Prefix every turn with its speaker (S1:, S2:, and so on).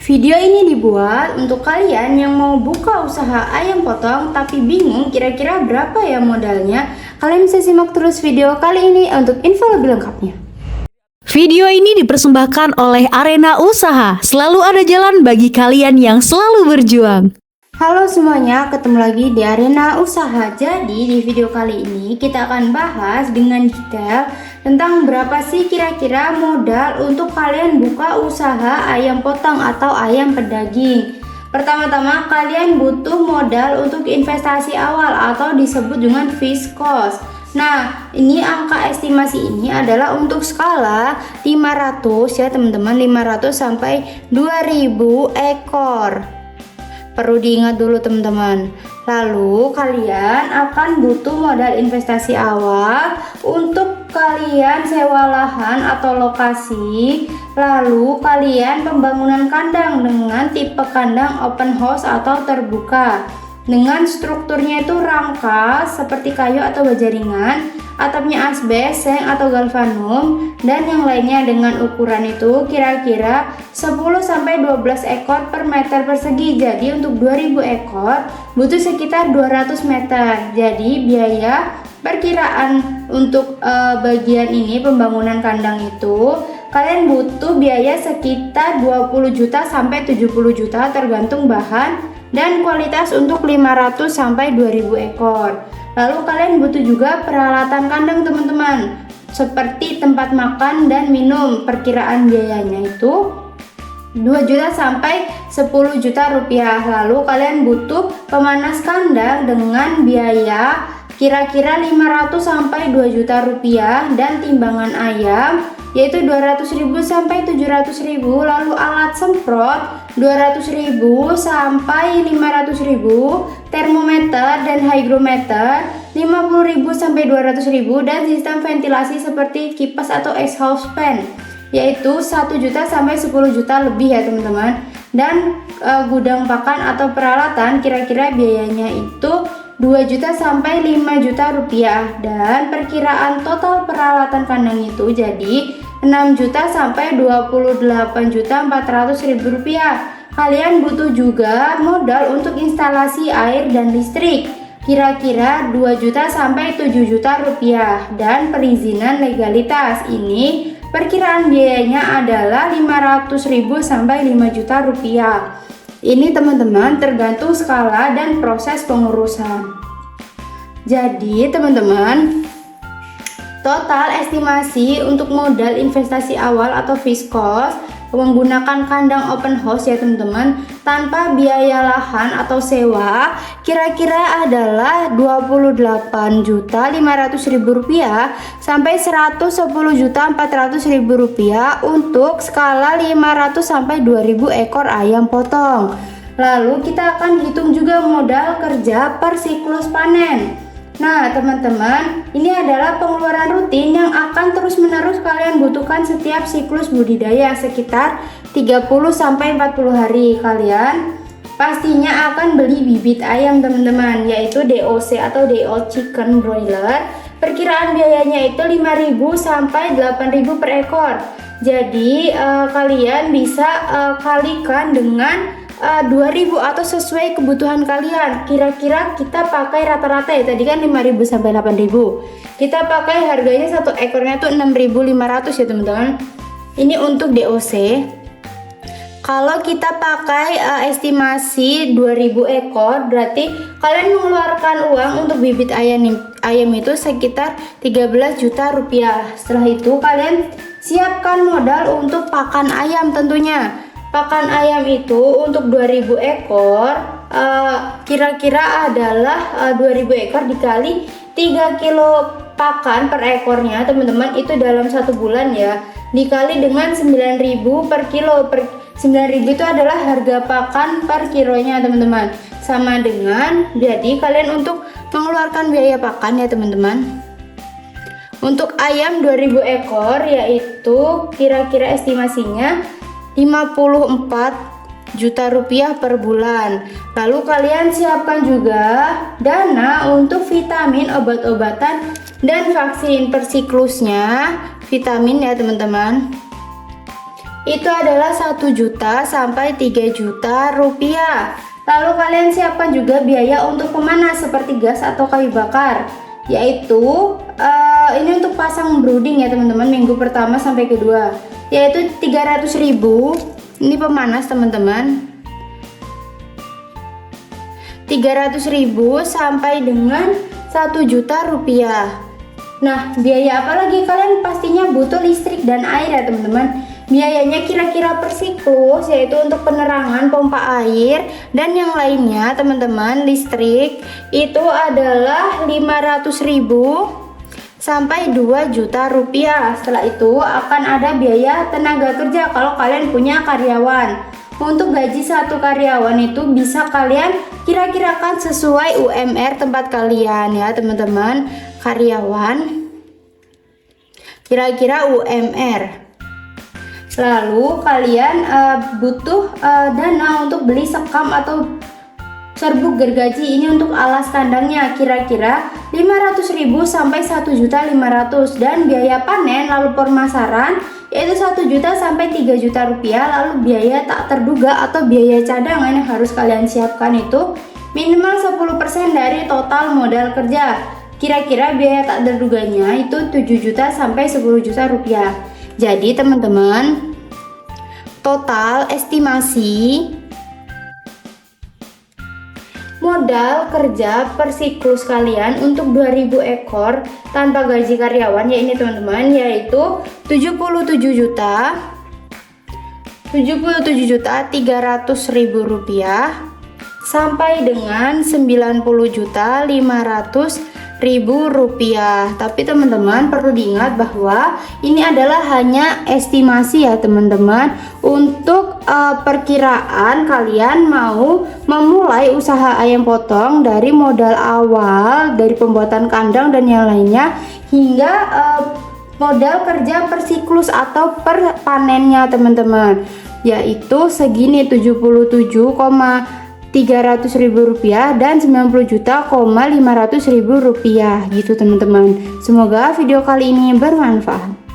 S1: Video ini dibuat untuk kalian yang mau buka usaha ayam potong tapi bingung kira-kira berapa ya modalnya. Kalian bisa simak terus video kali ini untuk info lebih lengkapnya.
S2: Video ini dipersembahkan oleh Arena Usaha. Selalu ada jalan bagi kalian yang selalu berjuang.
S1: Halo semuanya, ketemu lagi di Arena Usaha. Jadi di video kali ini kita akan bahas dengan detail tentang berapa sih kira-kira modal untuk kalian buka usaha ayam potong atau ayam pedaging. Pertama-tama kalian butuh modal untuk investasi awal atau disebut dengan fixed cost. Nah, ini angka estimasi ini adalah untuk skala 500 ya teman-teman, 500 sampai 2000 ekor. Perlu diingat dulu teman-teman. Lalu kalian akan butuh modal investasi awal untuk kalian sewa lahan atau lokasi. Lalu kalian pembangunan kandang dengan tipe kandang open house atau terbuka. Dengan strukturnya itu rangka seperti kayu atau baja ringan, atapnya asbes, seng atau galvanum, dan yang lainnya dengan ukuran itu kira-kira 10-12 ekor per meter persegi. Jadi untuk 2000 ekor butuh sekitar 200 meter. Jadi biaya perkiraan untuk bagian ini pembangunan kandang itu kalian butuh biaya sekitar 20 juta sampai 70 juta tergantung bahan dan kualitas untuk 500 sampai 2000 ekor. Lalu kalian butuh juga peralatan kandang teman-teman, seperti tempat makan dan minum. Perkiraan biayanya itu 2 juta sampai 10 juta rupiah. Lalu kalian butuh pemanas kandang dengan biaya kira-kira 500 sampai 2 juta rupiah dan timbangan ayam yaitu 200.000 sampai 700.000. Lalu alat semprot 200.000 sampai 500.000, termometer dan hygrometer 50.000 sampai 200.000, dan sistem ventilasi seperti kipas atau exhaust fan yaitu 1 juta sampai 10 juta lebih ya teman-teman. Dan gudang pakan atau peralatan kira-kira biayanya itu 2 juta sampai 5 juta rupiah, dan perkiraan total peralatan kandang itu jadi 6 juta sampai 28.400.000 rupiah. Kalian butuh juga modal untuk instalasi air dan listrik kira-kira 2 juta sampai 7 juta rupiah, dan perizinan legalitas ini perkiraan biayanya adalah 500.000 sampai 5 juta rupiah. Ini teman-teman tergantung skala dan proses pengurusan. Jadi teman-teman, total estimasi untuk modal investasi awal atau fixed cost menggunakan kandang open house ya teman-teman, tanpa biaya lahan atau sewa kira-kira adalah 28.500.000 rupiah sampai 110.400.000 rupiah untuk skala 500 sampai 2000 ekor ayam potong. Lalu kita akan hitung juga modal kerja per siklus panen. Nah teman-teman, ini adalah pengeluaran rutin yang akan terus-menerus kalian butuhkan setiap siklus budidaya sekitar 30-40 hari. Kalian pastinya akan beli bibit ayam teman-teman, yaitu DOC atau DO Chicken Broiler. Perkiraan biayanya itu 5.000 sampai 8.000 per ekor. Jadi kalian bisa kalikan dengan 2000 atau sesuai kebutuhan kalian. Kira-kira kita pakai rata-rata ya, tadi kan 5000 sampai 8000. Kita pakai harganya satu ekornya tuh 6500 ya teman-teman. Ini untuk DOC. Kalau kita pakai estimasi 2000 ekor, berarti kalian mengeluarkan uang untuk bibit ayam itu sekitar 13 juta rupiah. Setelah itu kalian siapkan modal untuk pakan ayam tentunya. Pakan ayam itu untuk 2000 ekor kira-kira adalah 2000 ekor dikali 3 kilo pakan per ekornya teman-teman, itu dalam 1 bulan ya, dikali dengan 9.000 per kilo. 9.000 itu adalah harga pakan per kilonya teman-teman, sama dengan, jadi kalian untuk mengeluarkan biaya pakan ya teman-teman. Untuk ayam 2000 ekor yaitu kira-kira estimasinya 54 juta rupiah per bulan. Lalu kalian siapkan juga dana untuk vitamin, obat-obatan, dan vaksin per siklusnya. Vitamin ya teman-teman. itu adalah 1 juta sampai 3 juta rupiah. Lalu kalian siapkan juga biaya untuk pemanas seperti gas atau kayu bakar, yaitu ini untuk pasang brooding ya teman-teman, minggu pertama sampai kedua, yaitu 300.000. Ini pemanas teman-teman, 300.000 sampai dengan 1 juta rupiah. Nah, biaya apa lagi? Kalian pastinya butuh listrik dan air ya teman-teman. Biayanya kira-kira per siklus, yaitu untuk penerangan, pompa air, dan yang lainnya teman-teman. Listrik itu adalah 500.000 sampai 2 juta rupiah. Setelah itu akan ada biaya tenaga kerja kalau kalian punya karyawan. Untuk gaji satu karyawan itu bisa kalian kira-kirakan sesuai UMR tempat kalian ya teman-teman. Karyawan kira-kira UMR. Lalu kalian butuh dana untuk beli sekam atau serbuk gergaji. Ini untuk alas kandangnya kira-kira 500.000 sampai 1.500.000, dan biaya panen lalu pemasaran yaitu 1 juta sampai 3 juta rupiah. Lalu biaya tak terduga atau biaya cadangan yang harus kalian siapkan itu minimal 10% dari total modal kerja. Kira-kira biaya tak terduganya itu 7 juta sampai 10 juta rupiah. Jadi teman-teman, total estimasi modal kerja per siklus kalian untuk 2000 ekor tanpa gaji karyawan ya ini teman-teman, yaitu 77.300.000 rupiah sampai dengan 90.500.000 rupiah. Tapi teman-teman perlu diingat bahwa ini adalah hanya estimasi ya teman-teman. Untuk perkiraan kalian mau memulai usaha ayam potong dari modal awal, dari pembuatan kandang dan yang lainnya, hingga modal kerja per siklus atau per panennya teman-teman, yaitu segini 77.300.000 rupiah dan 90.500.000 rupiah gitu teman-teman. Semoga video kali ini bermanfaat.